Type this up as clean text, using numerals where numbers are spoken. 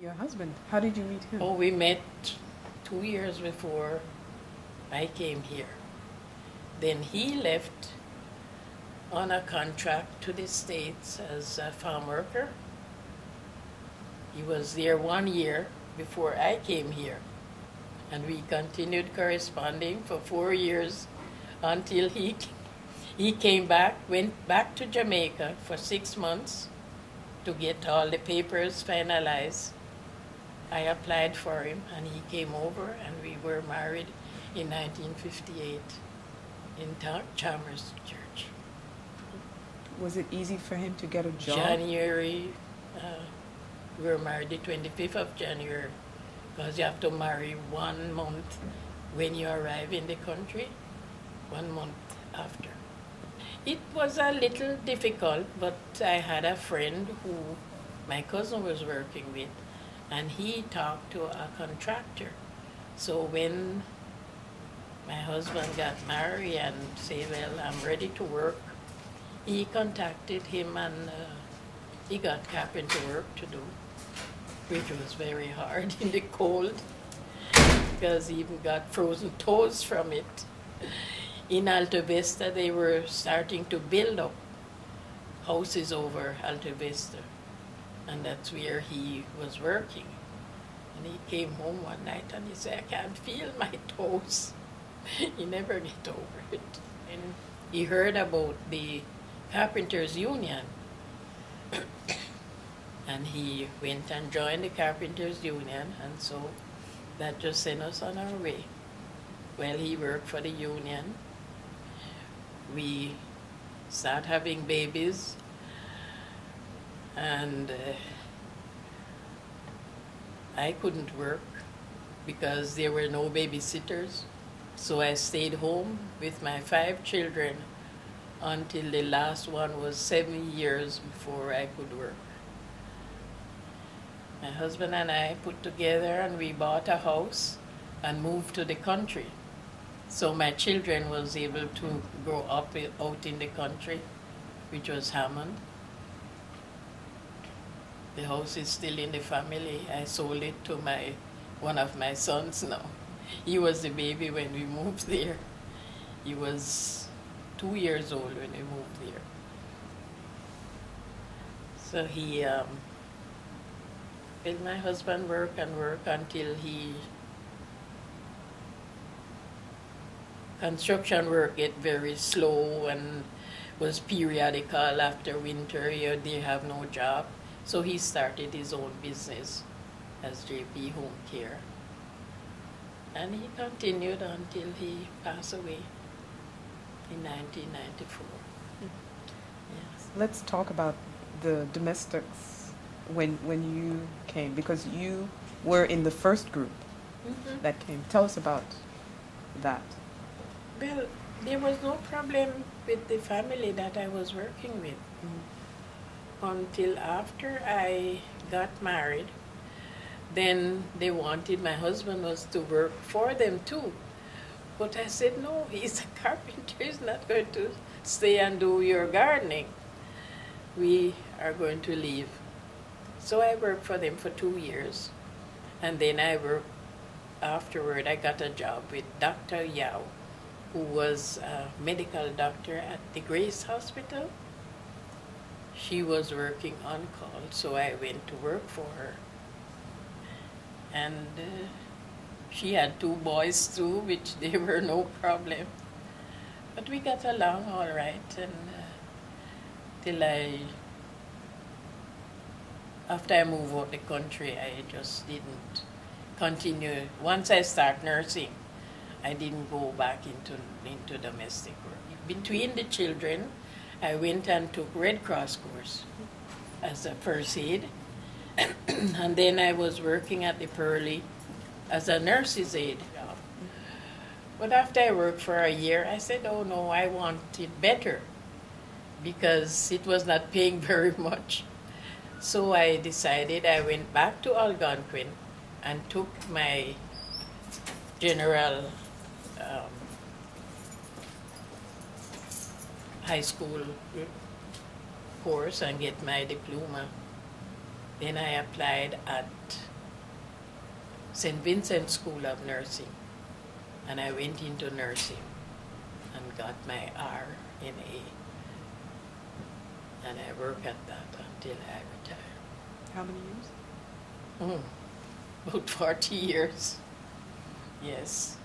Your husband, how did you meet him? Oh, we met 2 years before I came here. Then he left on a contract to the States as a farm worker. He was there 1 year before I came here. And we continued corresponding for 4 years until he came back, went back to Jamaica for 6 months to get all the papers finalized. I applied for him and he came over and we were married in 1958 in Chalmers Church. Was it easy for him to get a job? January, we were married the 25th of January because you have to marry 1 month when you arrive in the country, 1 month after. It was a little difficult, but I had a friend who my cousin was working with, and he talked to a contractor. So when my husband got married and said, well, I'm ready to work, he contacted him and he got carpenter work to do, which was very hard in the cold because he even got frozen toes from it. In Alta Vista, they were starting to build up houses over Alta Vista, and that's where he was working. And he came home one night and he said, I can't feel my toes. He never get over it. And he heard about the Carpenters Union. And he went and joined the Carpenters Union, and so that just sent us on our way. Well, he worked for the union. We started having babies, and I couldn't work because there were no babysitters. So I stayed home with my 5 children until the last one was 7 years before I could work. My husband and I put together and we bought a house and moved to the country. So my children was able to grow up out in the country, which was Hammond. The house is still in the family. I sold it to one of my sons now. He was the baby when we moved there. He was 2 years old when we moved there. So he, well, my husband worked and worked until construction work get very slow and was periodical after winter. They have no job. So he started his own business as JP Home Care. And he continued until he passed away in 1994. Yes. Let's talk about the domestics when you came, because you were in the first group that came. Tell us about that. Well, there was no problem with the family that I was working with until after I got married. Then they wanted, my husband was to work for them too. But I said, no, he's a carpenter, he's not going to stay and do your gardening. We are going to leave. So I worked for them for 2 years. And then afterward, I got a job with Dr. Yao, who was a medical doctor at the Grace Hospital. She was working on call, so I went to work for her. And she had 2 boys too, which they were no problem. But we got along all right, and after I moved out the country, I just didn't continue. Once I start nursing, I didn't go back into domestic work. Between the children, I went and took Red Cross course as a first aid. And then I was working at the Pearly as a nurse's aide. But after I worked for a year, I said, oh no, I want it better because it was not paying very much. So I decided I went back to Algonquin and took my general high school course and get my diploma. Then I applied at St. Vincent School of Nursing, and I went into nursing and got my RNA, and I worked at that until I retired. How many years? About 40 years. Yes.